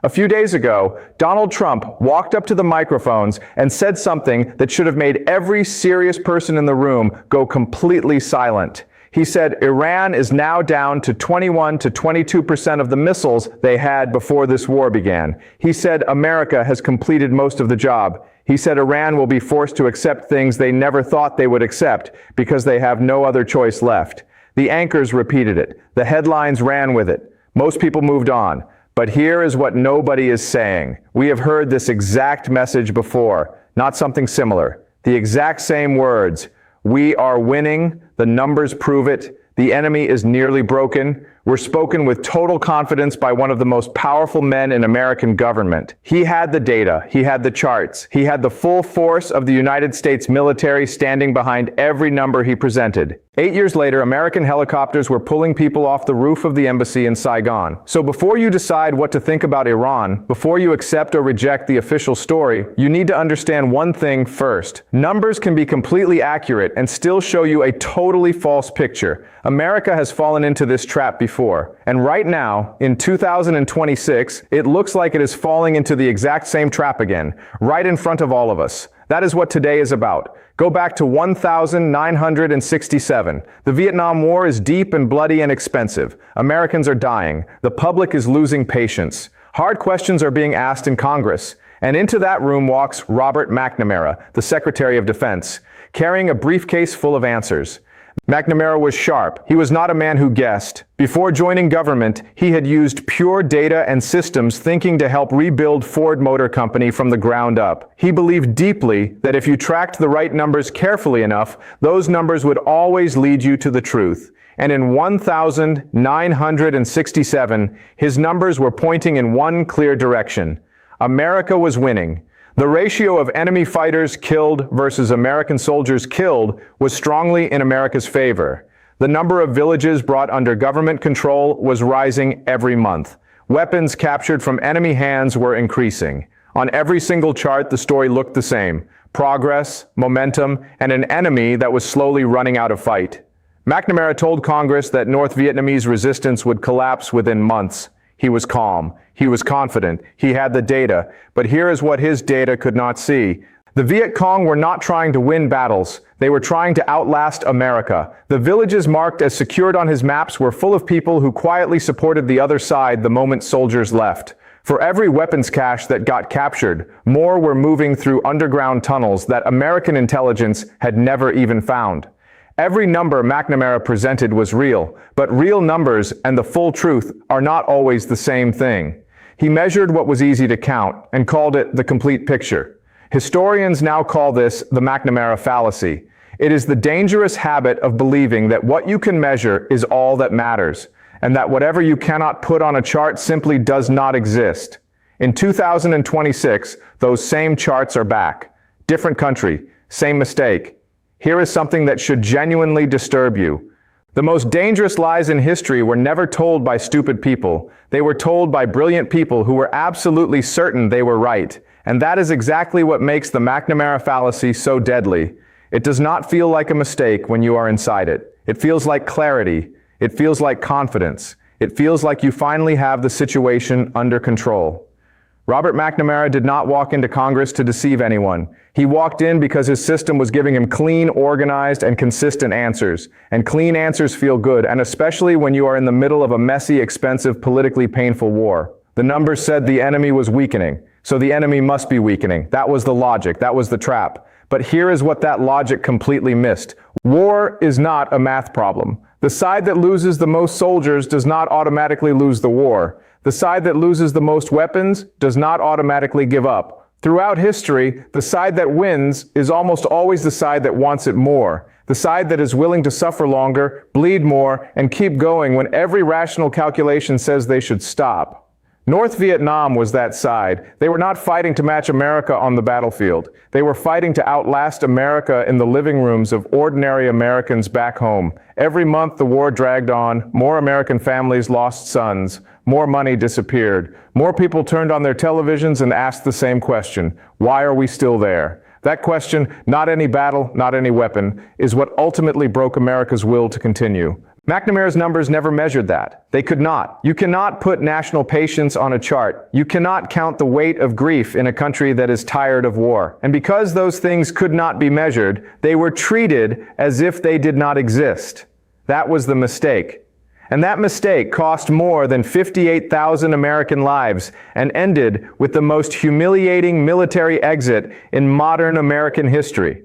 A few days ago, Donald Trump walked up to the microphones and said something that should have made every serious person in the room go completely silent. He said Iran is now down to 21 to 22% of the missiles they had before this war began. He said America has completed most of the job. He said Iran will be forced to accept things they never thought they would accept because they have no other choice left. The anchors repeated it. The headlines ran with it. Most people moved on. But here is what nobody is saying. We have heard this exact message before, not something similar. The exact same words. We are winning. The numbers prove it. The enemy is nearly broken. Were spoken with total confidence by one of the most powerful men in American government. He had the data. He had the charts. He had the full force of the United States military standing behind every number he presented. 8 years later, American helicopters were pulling people off the roof of the embassy in Saigon. So before you decide what to think about Iran, before you accept or reject the official story, you need to understand one thing first. Numbers can be completely accurate and still show you a totally false picture. America has fallen into this trap before. And right now, in 2026, it looks like it is falling into the exact same trap again, right in front of all of us. That is what today is about. Go back to 1967. The Vietnam War is deep and bloody and expensive. Americans are dying. The public is losing patience. Hard questions are being asked in Congress. And into that room walks Robert McNamara, the Secretary of Defense, carrying a briefcase full of answers. McNamara was sharp. He was not a man who guessed. Before joining government, he had used pure data and systems thinking to help rebuild Ford Motor Company from the ground up. He believed deeply that if you tracked the right numbers carefully enough, those numbers would always lead you to the truth. And in 1967, his numbers were pointing in one clear direction. America was winning. The ratio of enemy fighters killed versus American soldiers killed was strongly in America's favor. The number of villages brought under government control was rising every month. Weapons captured from enemy hands were increasing. On every single chart, the story looked the same. Progress, momentum, and an enemy that was slowly running out of fight. McNamara told Congress that North Vietnamese resistance would collapse within months. He was calm. He was confident. He had the data. But here is what his data could not see. The Viet Cong were not trying to win battles. They were trying to outlast America. The villages marked as secured on his maps were full of people who quietly supported the other side the moment soldiers left. For every weapons cache that got captured, more were moving through underground tunnels that American intelligence had never even found. Every number McNamara presented was real, but real numbers and the full truth are not always the same thing. He measured what was easy to count and called it the complete picture. Historians now call this the McNamara fallacy. It is the dangerous habit of believing that what you can measure is all that matters, and that whatever you cannot put on a chart simply does not exist. In 2026, those same charts are back. Different country, same mistake. Here is something that should genuinely disturb you. The most dangerous lies in history were never told by stupid people. They were told by brilliant people who were absolutely certain they were right. And that is exactly what makes the McNamara fallacy so deadly. It does not feel like a mistake when you are inside it. It feels like clarity. It feels like confidence. It feels like you finally have the situation under control. Robert McNamara did not walk into Congress to deceive anyone. He walked in because his system was giving him clean, organized, and consistent answers. And clean answers feel good, and especially when you are in the middle of a messy, expensive, politically painful war. The numbers said the enemy was weakening, so the enemy must be weakening. That was the logic. That was the trap. But here is what that logic completely missed. War is not a math problem. The side that loses the most soldiers does not automatically lose the war. The side that loses the most weapons does not automatically give up. Throughout history, the side that wins is almost always the side that wants it more. The side that is willing to suffer longer, bleed more, and keep going when every rational calculation says they should stop. North Vietnam was that side. They were not fighting to match America on the battlefield. They were fighting to outlast America in the living rooms of ordinary Americans back home. Every month the war dragged on, more American families lost sons, more money disappeared, more people turned on their televisions and asked the same question: why are we still there? That question, not any battle, not any weapon, is what ultimately broke America's will to continue. McNamara's numbers never measured that. They could not. You cannot put national patience on a chart. You cannot count the weight of grief in a country that is tired of war. And because those things could not be measured, they were treated as if they did not exist. That was the mistake. And that mistake cost more than 58,000 American lives and ended with the most humiliating military exit in modern American history.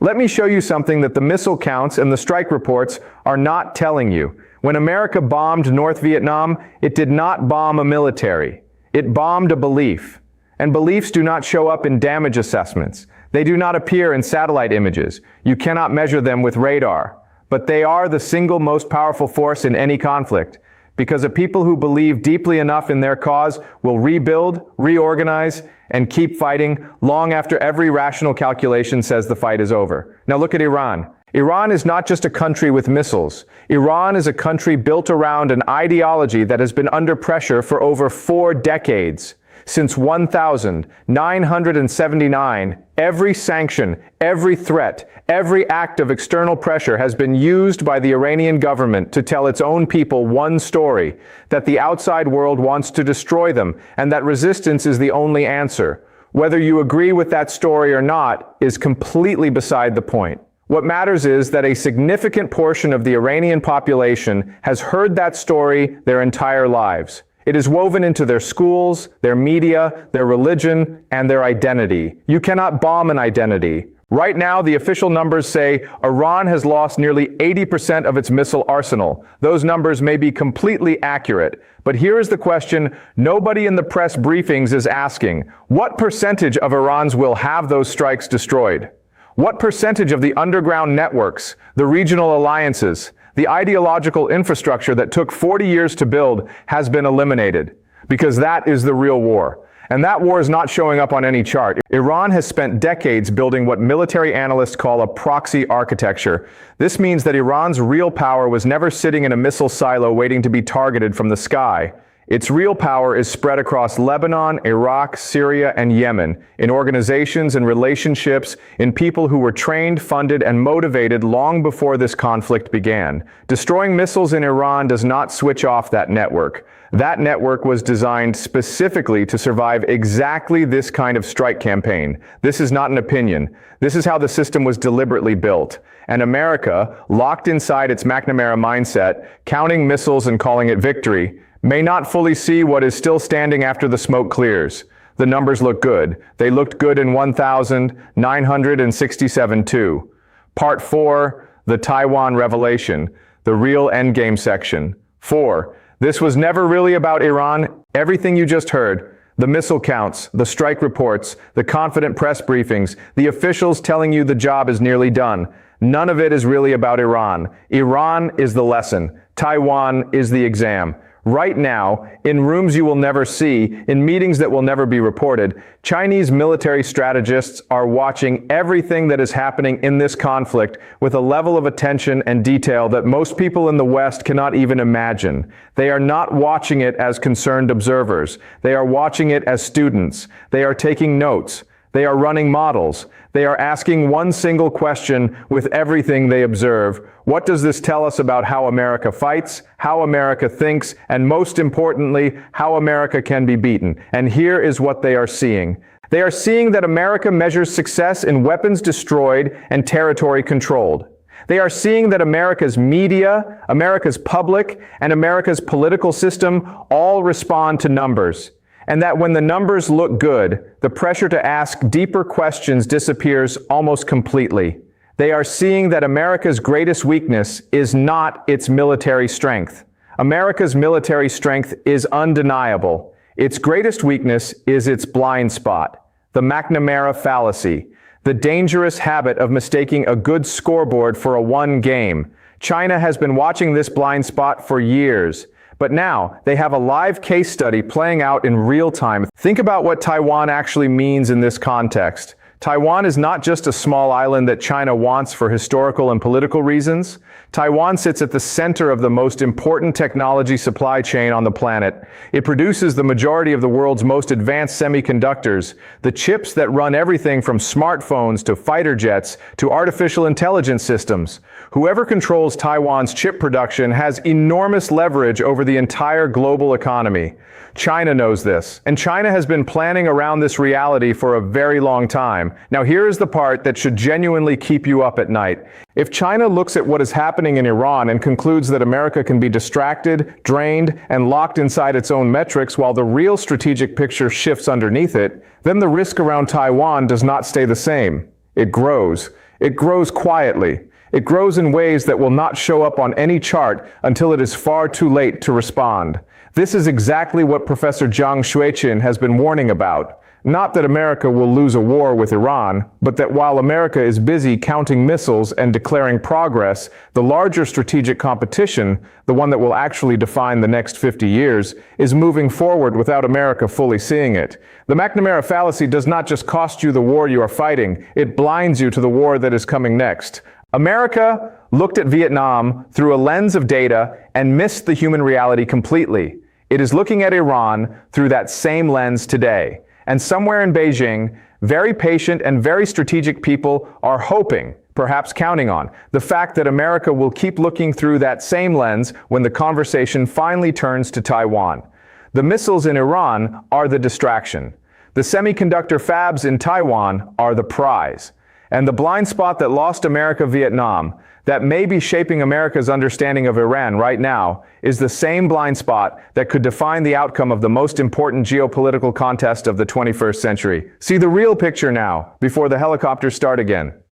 Let me show you something that the missile counts and the strike reports are not telling you. When America bombed North Vietnam, it did not bomb a military. It bombed a belief. And beliefs do not show up in damage assessments. They do not appear in satellite images. You cannot measure them with radar. But they are the single most powerful force in any conflict, because a people who believe deeply enough in their cause will rebuild, reorganize, and keep fighting long after every rational calculation says the fight is over. Now look at Iran. Iran is not just a country with missiles. Iran is a country built around an ideology that has been under pressure for over 4 decades. Since 1979, every sanction, every threat, every act of external pressure has been used by the Iranian government to tell its own people one story, that the outside world wants to destroy them, and that resistance is the only answer. Whether you agree with that story or not is completely beside the point. What matters is that a significant portion of the Iranian population has heard that story their entire lives. It is woven into their schools, their media, their religion, and their identity. You cannot bomb an identity. Right now, the official numbers say Iran has lost nearly 80% of its missile arsenal. Those numbers may be completely accurate. But here is the question nobody in the press briefings is asking. What percentage of Irans will have those strikes destroyed? What percentage of the underground networks, the regional alliances, the ideological infrastructure that took 40 years to build has been eliminated? Because that is the real war. And that war is not showing up on any chart. Iran has spent decades building what military analysts call a proxy architecture. This means that Iran's real power was never sitting in a missile silo waiting to be targeted from the sky. Its real power is spread across Lebanon, Iraq, Syria, and Yemen, in organizations and relationships, in people who were trained, funded, and motivated long before this conflict began. Destroying missiles in Iran does not switch off that network. That network was designed specifically to survive exactly this kind of strike campaign. This is not an opinion. This is how the system was deliberately built. And America, locked inside its McNamara mindset, counting missiles and calling it victory, may not fully see what is still standing after the smoke clears. The numbers look good. They looked good in 1967 too. Part 4, the Taiwan revelation, the real endgame section. 4. This was never really about Iran. Everything you just heard, the missile counts, the strike reports, the confident press briefings, the officials telling you the job is nearly done. None of it is really about Iran. Iran is the lesson. Taiwan is the exam. Right now, in rooms you will never see, in meetings that will never be reported, Chinese military strategists are watching everything that is happening in this conflict with a level of attention and detail that most people in the West cannot even imagine. They are not watching it as concerned observers. They are watching it as students. They are taking notes. They are running models. They are asking one single question with everything they observe. What does this tell us about how America fights, how America thinks, and most importantly, how America can be beaten? And here is what they are seeing. They are seeing that America measures success in weapons destroyed and territory controlled. They are seeing that America's media, America's public, and America's political system all respond to numbers. And that when the numbers look good, the pressure to ask deeper questions disappears almost completely. They are seeing that America's greatest weakness is not its military strength. America's military strength is undeniable. Its greatest weakness is its blind spot, the McNamara fallacy, the dangerous habit of mistaking a good scoreboard for a won game. China has been watching this blind spot for years. But now, they have a live case study playing out in real time. Think about what Taiwan actually means in this context. Taiwan is not just a small island that China wants for historical and political reasons. Taiwan sits at the center of the most important technology supply chain on the planet. It produces the majority of the world's most advanced semiconductors, the chips that run everything from smartphones to fighter jets to artificial intelligence systems. Whoever controls Taiwan's chip production has enormous leverage over the entire global economy. China knows this, and China has been planning around this reality for a very long time. Now here is the part that should genuinely keep you up at night. If China looks at what is happening in Iran and concludes that America can be distracted, drained, and locked inside its own metrics while the real strategic picture shifts underneath it, then the risk around Taiwan does not stay the same. It grows. It grows quietly. It grows in ways that will not show up on any chart until it is far too late to respond. This is exactly what Professor Jiang Xueqin has been warning about. Not that America will lose a war with Iran, but that while America is busy counting missiles and declaring progress, the larger strategic competition, the one that will actually define the next 50 years, is moving forward without America fully seeing it. The McNamara fallacy does not just cost you the war you are fighting, it blinds you to the war that is coming next. America looked at Vietnam through a lens of data and missed the human reality completely. It is looking at Iran through that same lens today. And somewhere in Beijing, very patient and very strategic people are hoping, perhaps counting on, the fact that America will keep looking through that same lens when the conversation finally turns to Taiwan. The missiles in Iran are the distraction. The semiconductor fabs in Taiwan are the prize. And the blind spot that lost America Vietnam, that may be shaping America's understanding of Iran right now, is the same blind spot that could define the outcome of the most important geopolitical contest of the 21st century. See the real picture now, before the helicopters start again.